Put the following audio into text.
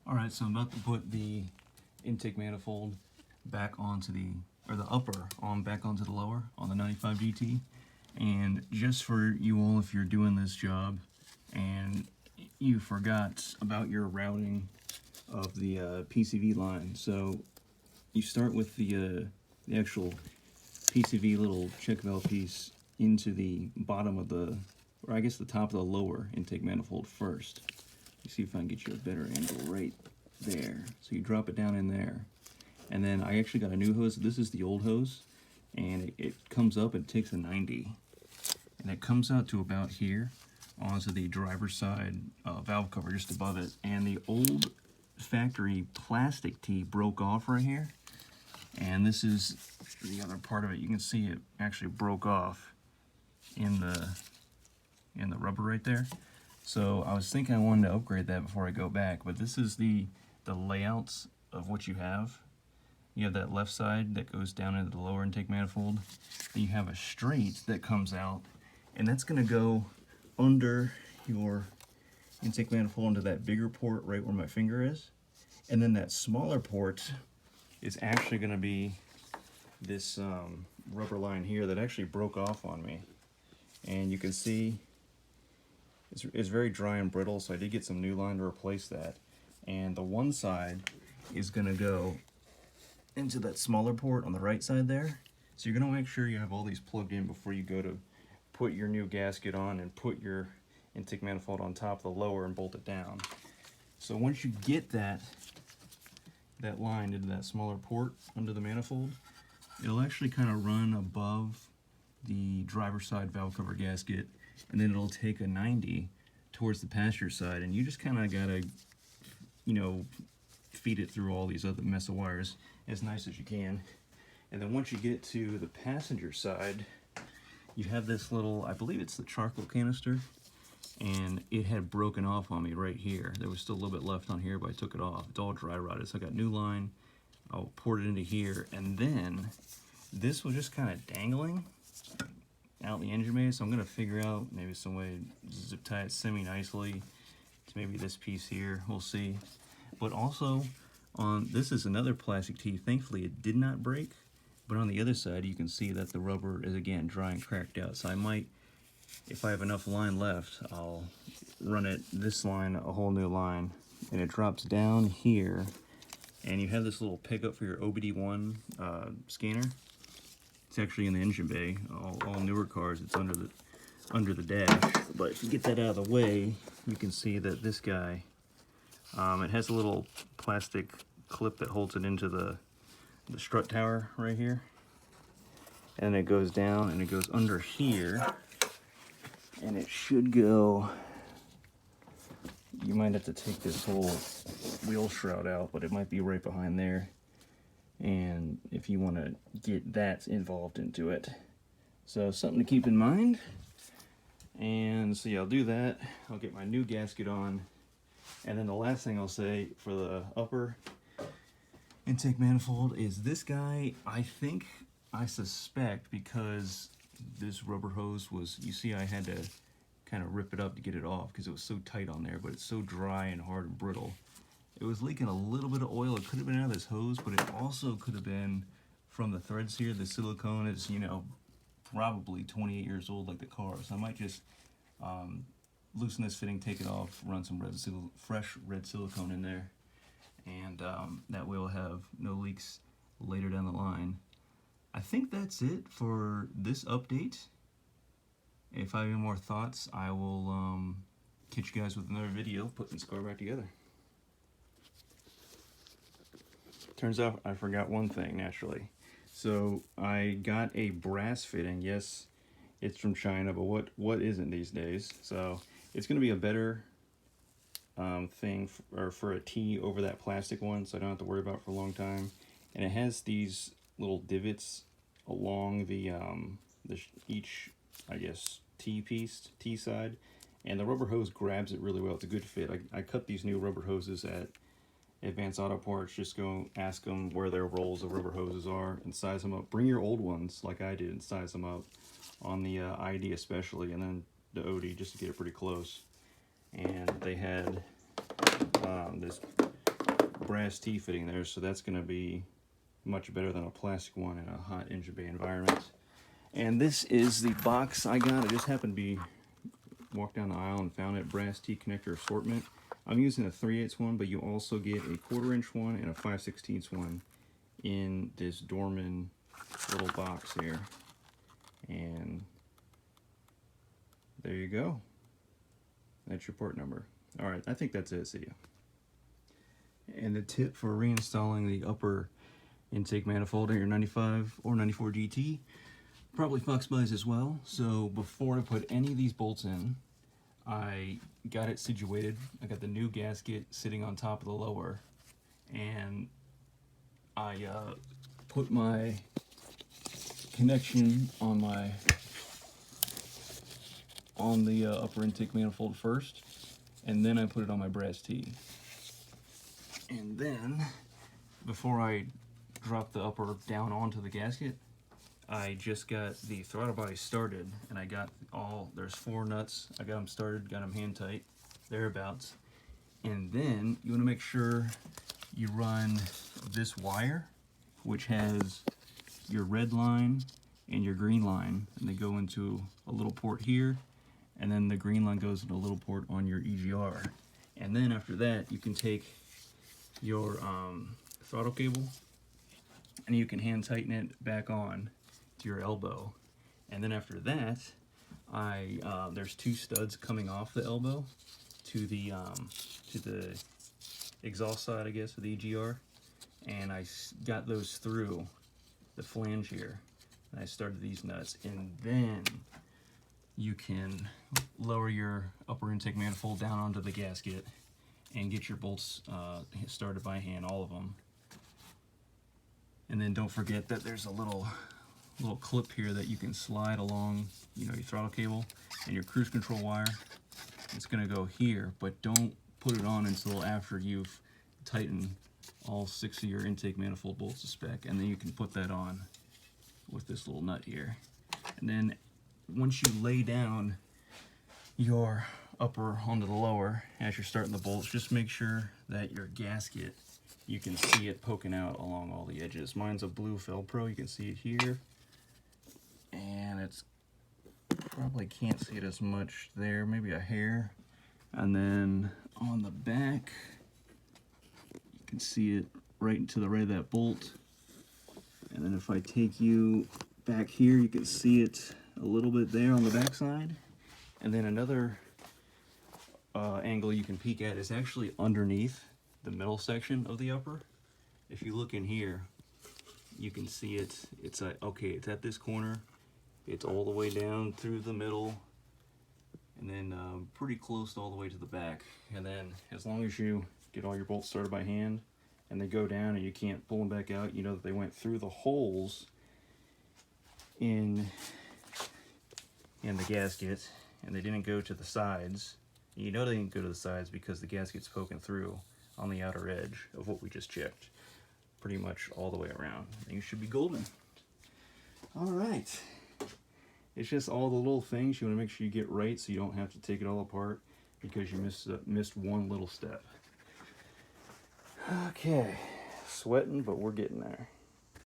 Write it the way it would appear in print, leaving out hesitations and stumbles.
Alright, so I'm about to put the intake manifold back onto the, or the upper on back onto the lower on the 95 GT. And just for you all, if you're doing this job and you forgot about your routing of the PCV line, so you start with the actual PCV little check valve piece into the bottom of the, or I guess the top of the lower intake manifold first. You see if I can get you a better angle right there. So you drop it down in there. And then I actually got a new hose. This is the old hose. And it comes up and takes a 90. And it comes out to about here onto the driver's side valve cover just above it. And the old factory plastic tee broke off right here. And this is the other part of it. You can see it actually broke off in the rubber right there. So I was thinking I wanted to upgrade that before I go back, but this is the layouts of what you have. You have that left side that goes down into the lower intake manifold. Then you have a straight that comes out, and that's going to go under your intake manifold into that bigger port right where my finger is. And then that smaller port is actually going to be this rubber line here that actually broke off on me. And you can see it's very dry and brittle, so I did get some new line to replace that. And the one side is going to go into that smaller port on the right side there. So you're going to make sure you have all these plugged in before you go to put your new gasket on and put your intake manifold on top of the lower and bolt it down. So once you get that line into that smaller port under the manifold, it'll actually kind of run above the driver's side valve cover gasket, and then it'll take a 90 towards the passenger side, and you just kind of gotta, you know, feed it through all these other mess of wires as nice as you can. And then once you get to the passenger side, you have this little, I believe it's the charcoal canister, and it had broken off on me right here. There was still a little bit left on here, but I took it off. It's all dry rotted, so I got new line. I'll pour it into here, and then this was just kind of dangling out the engine bay, so I'm going to figure out maybe some way to zip tie it semi-nicely to maybe this piece here. We'll see. But also, this is another plastic tee. Thankfully, it did not break, but on the other side, you can see that the rubber is, again, dry and cracked out. So I might, if I have enough line left, I'll run it, this line, a whole new line, and it drops down here, and you have this little pickup for your OBD1 scanner. It's actually in the engine bay. All newer cars, it's under the dash. But if you get that out of the way, you can see that this guy, it has a little plastic clip that holds it into the strut tower right here. And it goes down and it goes under here. And it should go, you might have to take this whole wheel shroud out, but it might be right behind there. And if you want to get that involved into it. So something to keep in mind. And so yeah, I'll do that. I'll get my new gasket on. And then the last thing I'll say for the upper intake manifold is this guy, I suspect, because this rubber hose was, you see I had to kind of rip it up to get it off because it was so tight on there, but it's so dry and hard and brittle. It was leaking a little bit of oil. It could have been out of this hose, but it also could have been from the threads here. The silicone is, you know, probably 28 years old like the car. So I might just loosen this fitting, take it off, run some fresh red silicone in there, and that way we'll have no leaks later down the line. I think that's it for this update. If I have any more thoughts, I will catch you guys with another video putting this car back together. Turns out I forgot one thing, naturally. So I got a brass fitting. Yes, it's from China, but what isn't these days? So it's going to be a better thing for a tee over that plastic one, so I don't have to worry about it for a long time. And it has these little divots along the each, I guess, tee side, and the rubber hose grabs it really well. It's a good fit. I cut these new rubber hoses at Advanced Auto Parts. Just go ask them where their rolls of rubber hoses are and size them up. Bring your old ones like I did and size them up on the ID especially, and then the OD just to get it pretty close. And they had this brass T fitting there, so that's going to be much better than a plastic one in a hot engine bay environment. And this is the box I got. I just happened to be walked down the aisle and found it, brass T connector assortment. I'm using a 3/8 one, but you also get a 1/4 inch one and a 5/16 one in this Dorman little box here. And there you go. That's your part number. All right, I think that's it. See ya. And the tip for reinstalling the upper intake manifold in your 95 or 94 GT, probably Fox buys as well. So before I put any of these bolts in, I got it situated. I got the new gasket sitting on top of the lower, and I put my connection on the upper intake manifold first, and then I put it on my brass T. And then, before I drop the upper down onto the gasket, I just got the throttle body started, and I got there's 4 nuts. I got them started, got them hand tight, thereabouts. And then you want to make sure you run this wire, which has your red line and your green line, and they go into a little port here, and then the green line goes into a little port on your EGR. And then after that, you can take your throttle cable, and you can hand tighten it back on to your elbow. And then after that, there's 2 studs coming off the elbow to the exhaust side, I guess, of the EGR, and I got those through the flange here, and I started these nuts. And then you can lower your upper intake manifold down onto the gasket and get your bolts started by hand, all of them. And then don't forget that there's a little clip here that you can slide along, your throttle cable and your cruise control wire. It's going to go here, but don't put it on until after you've tightened all 6 of your intake manifold bolts to spec, and then you can put that on with this little nut here. And then once you lay down your upper onto the lower as you're starting the bolts, just make sure that your gasket, you can see it poking out along all the edges. Mine's a blue Velcro, you can see it here, and it's probably can't see it as much there, maybe a hair. And then on the back, you can see it right to the right of that bolt. And then if I take you back here, you can see it a little bit there on the back side. And then another angle you can peek at is actually underneath the middle section of the upper. If you look in here, you can see it. It's at this corner. It's all the way down through the middle, and then pretty close all the way to the back. And then as long as you get all your bolts started by hand and they go down and you can't pull them back out, you know that they went through the holes in the gasket and they didn't go to the sides. You know they didn't go to the sides because the gasket's poking through on the outer edge of what we just checked, pretty much all the way around. And you should be golden. All right. It's just all the little things you want to make sure you get right so you don't have to take it all apart because you missed one little step. Okay, sweating, but we're getting there.